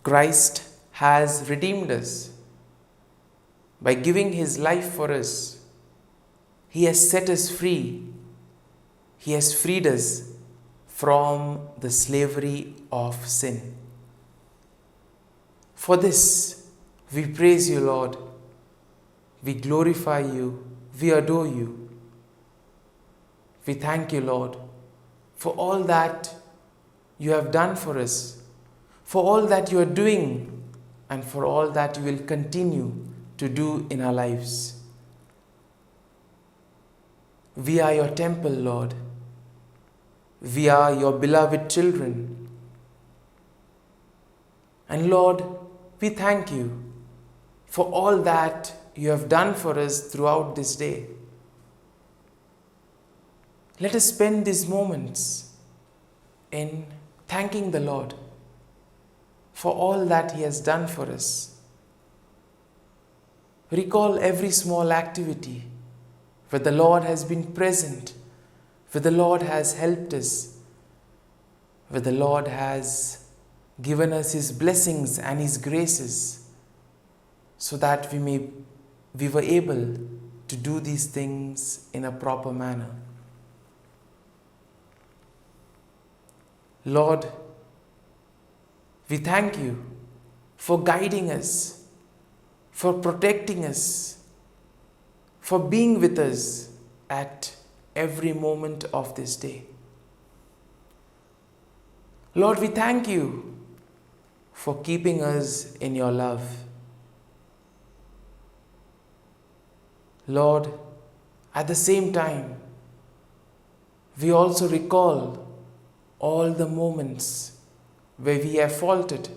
Christ has redeemed us by giving his life for us. He has set us free. He has freed us from the slavery of sin. For this, we praise you, Lord. We glorify you. We adore you. We thank you, Lord, for all that you have done for us, for all that you are doing, and for all that you will continue to do in our lives. We are your temple, Lord. We are your beloved children. And Lord, we thank you for all that you have done for us throughout this day. Let us spend these moments in thanking the Lord for all that he has done for us. Recall every small activity where the Lord has been present, where the Lord has helped us, where the Lord has given us his blessings and his graces, so that we were able to do these things in a proper manner. Lord, we thank you for guiding us, for protecting us, for being with us at every moment of this day. Lord, we thank you for keeping us in your love. Lord, at the same time, we also recall all the moments where we have faltered,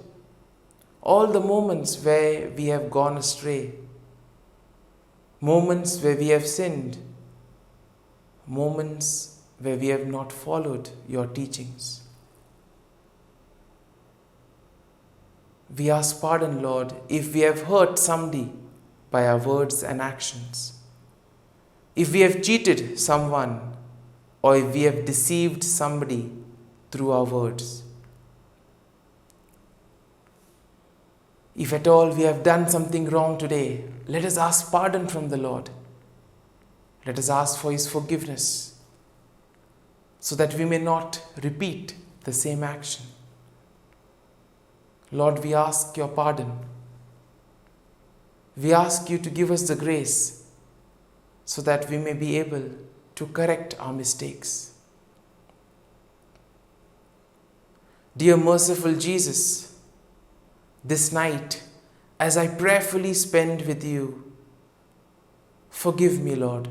all the moments where we have gone astray, moments where we have sinned, moments where we have not followed your teachings. We ask pardon, Lord, if we have hurt somebody by our words and actions, if we have cheated someone, or if we have deceived somebody through our words. If at all we have done something wrong today, let us ask pardon from the Lord. Let us ask for his forgiveness, so that we may not repeat the same action. Lord, we ask your pardon. We ask you to give us the grace so that we may be able to correct our mistakes. Dear merciful Jesus, this night, as I prayerfully spend with you, forgive me, Lord.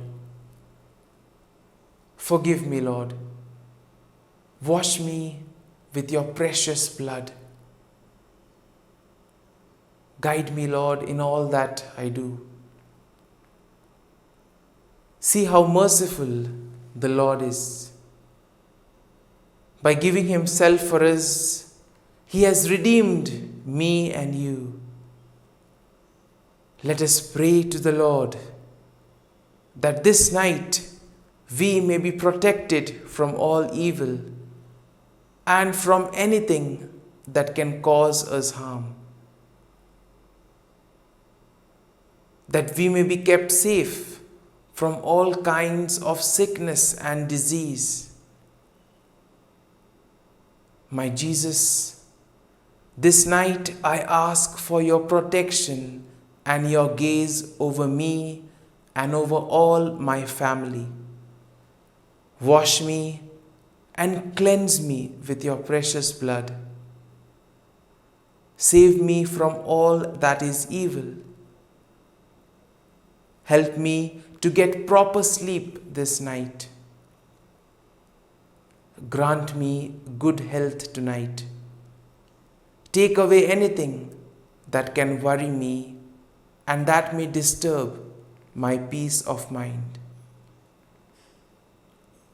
Forgive me, Lord. Wash me with your precious blood. Guide me, Lord, in all that I do. See how merciful the Lord is. By giving himself for us, he has redeemed me and you. Let us pray to the Lord that this night we may be protected from all evil and from anything that can cause us harm. That we may be kept safe from all kinds of sickness and disease. My Jesus, this night I ask for your protection and your gaze over me and over all my family. Wash me and cleanse me with your precious blood. Save me from all that is evil. Help me to get proper sleep this night. Grant me good health tonight. Take away anything that can worry me and that may disturb my peace of mind.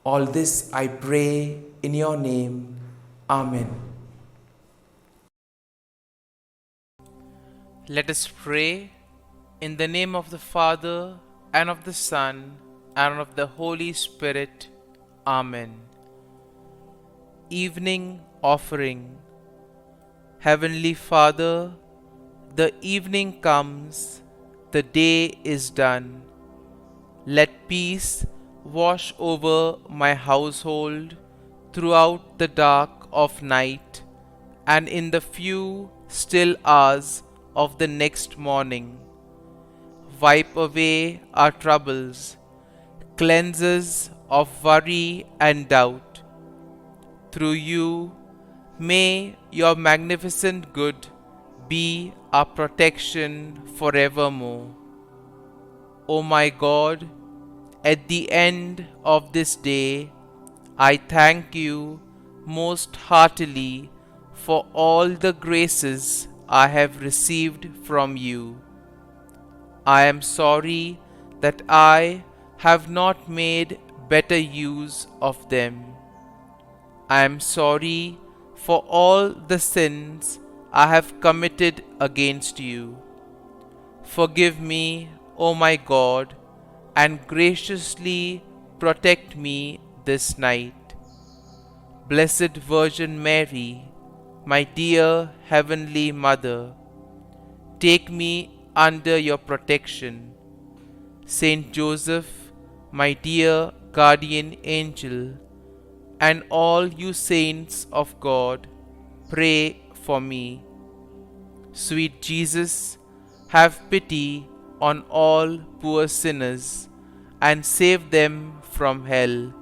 All this I pray in your name. Amen. Let us pray in the name of the Father, and of the Son, and of the Holy Spirit. Amen. Evening Offering. Heavenly Father, the evening comes, the day is done. Let peace wash over my household throughout the dark of night and in the few still hours of the next morning. Wipe away our troubles, cleanse us of worry and doubt. Through you, may your magnificent good be our protection forevermore. O my God, at the end of this day, I thank you most heartily for all the graces I have received from you. I am sorry that I have not made better use of them. I am sorry for all the sins I have committed against you. Forgive me, O my God, and graciously protect me this night. Blessed Virgin Mary, my dear Heavenly Mother, take me under your protection. Saint Joseph, my dear guardian angel, and all you saints of God, pray for me. Sweet Jesus, have pity on all poor sinners and save them from hell.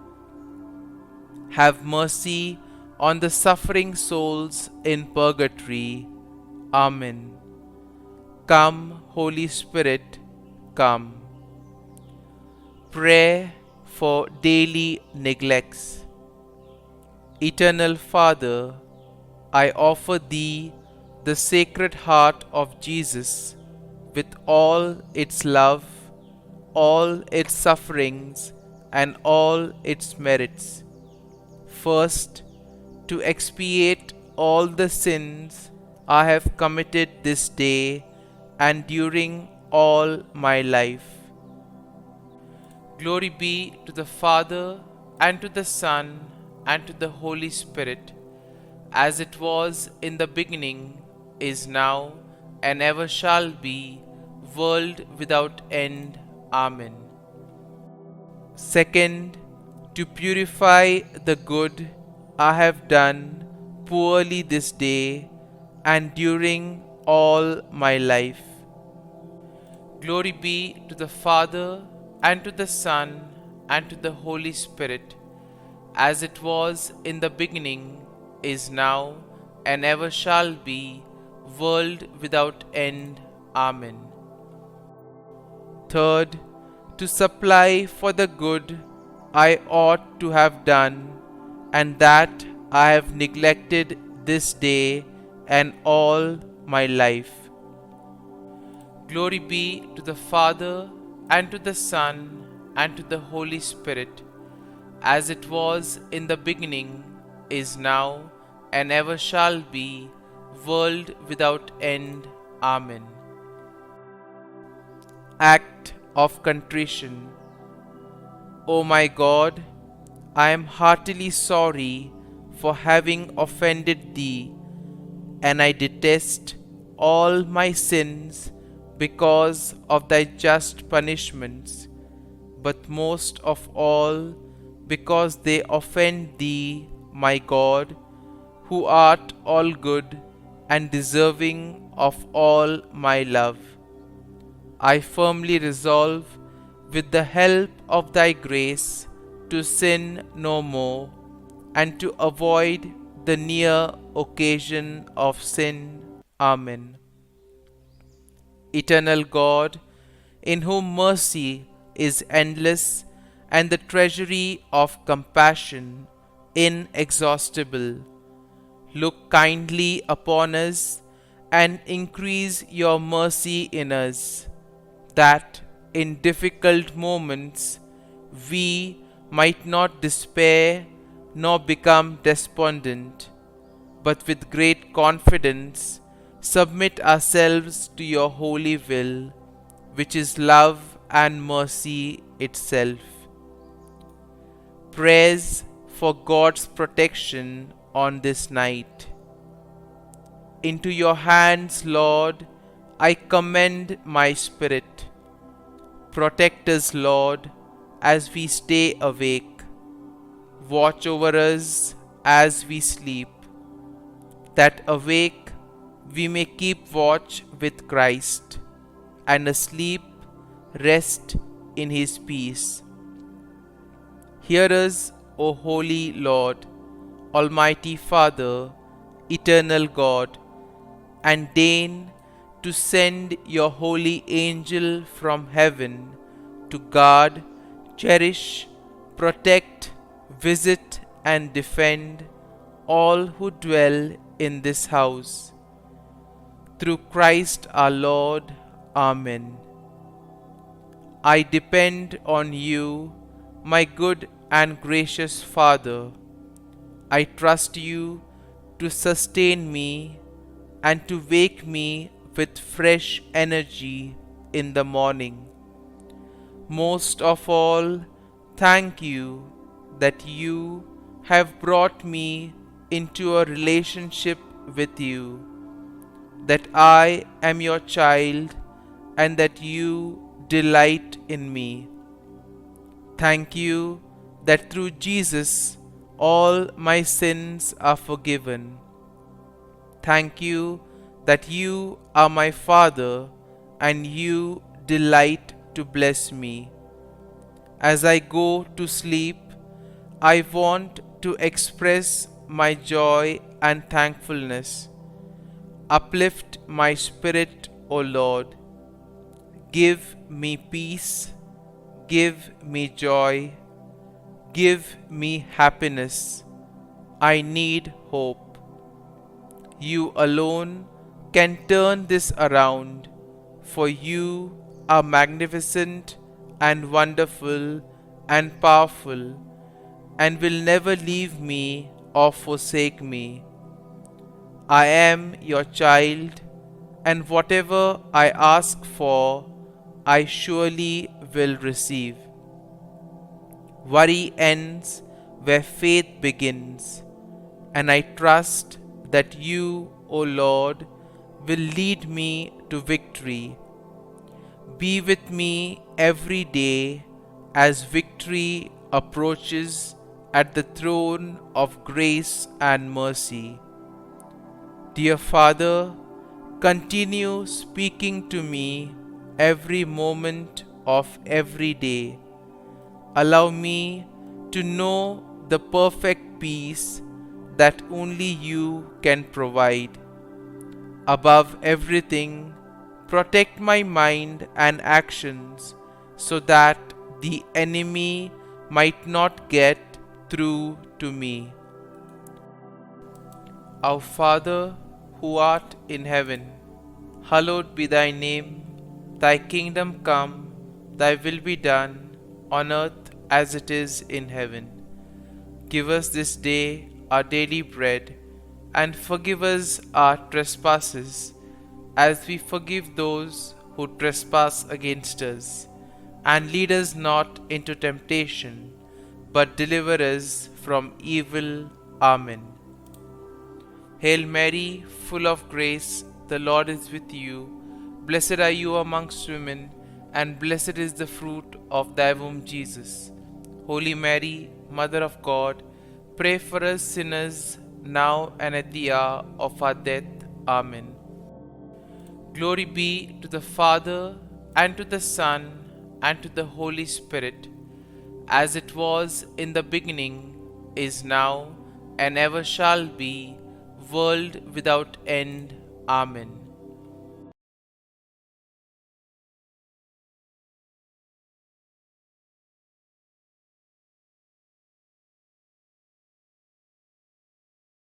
Have mercy on the suffering souls in purgatory. Amen. Come, Holy Spirit, come. Prayer for daily neglects. Eternal Father, I offer Thee the Sacred Heart of Jesus with all its love, all its sufferings, and all its merits. First, to expiate all the sins I have committed this day and during all my life. Glory be to the Father, and to the Son, and to the Holy Spirit, as it was in the beginning, is now, and ever shall be, world without end. Amen. Second, to purify the good I have done poorly this day and during all my life. Glory be to the Father, and to the Son, and to the Holy Spirit, as it was in the beginning, is now, and ever shall be, world without end. Amen. Third, to supply for the good I ought to have done, and that I have neglected this day and all my life. Glory be to the Father, and to the Son, and to the Holy Spirit, as it was in the beginning, is now, and ever shall be, world without end. Amen. Act of Contrition. O my God, I am heartily sorry for having offended Thee, and I detest all my sins because of Thy just punishments, but most of all because they offend Thee, my God, who art all good and deserving of all my love. I firmly resolve, with the help of Thy grace, to sin no more, and to avoid the near occasion of sin. Amen. Eternal God, in whom mercy is endless and the treasury of compassion inexhaustible, look kindly upon us and increase your mercy in us, that in difficult moments we might not despair nor become despondent, but with great confidence submit ourselves to your holy will, which is love and mercy itself. Prayers for God's protection on this night. Into your hands, Lord, I commend my spirit. Protect us, Lord, as we stay awake. Watch over us as we sleep, that awake we may keep watch with Christ, and asleep rest in his peace. Hear us, O Holy Lord, Almighty Father, Eternal God, and deign to send your holy angel from heaven to guard, cherish, protect, visit, and defend all who dwell in this house. Through Christ our Lord. Amen. I depend on you, my good and gracious Father. I trust you to sustain me and to wake me with fresh energy in the morning. Most of all, thank you that you have brought me into a relationship with you, that I am your child and that you delight in me. Thank you that through Jesus all my sins are forgiven. Thank you that you are my Father and you delight to bless me. As I go to sleep, I want to express my joy and thankfulness. Uplift my spirit, O Lord. Give me peace, give me joy, give me happiness. I need hope. You alone can turn this around, for you are magnificent and wonderful and powerful, and will never leave me or forsake me. I am your child, and whatever I ask for, I surely will receive. Worry ends where faith begins, and I trust that you, O Lord, will lead me to victory. Be with me every day as victory approaches at the throne of grace and mercy. Dear Father, continue speaking to me every moment of every day. Allow me to know the perfect peace that only you can provide. Above everything, protect my mind and actions so that the enemy might not get through to me. Our Father, who art in heaven, hallowed be thy name. Thy kingdom come, thy will be done, on earth as it is in heaven. Give us this day our daily bread, and forgive us our trespasses, as we forgive those who trespass against us. And lead us not into temptation, but deliver us from evil. Amen. Hail Mary, full of grace, the Lord is with you. Blessed are you amongst women, and blessed is the fruit of thy womb, Jesus. Holy Mary, Mother of God, pray for us sinners, now and at the hour of our death. Amen. Glory be to the Father, and to the Son, and to the Holy Spirit, as it was in the beginning, is now, and ever shall be, world without end. Amen.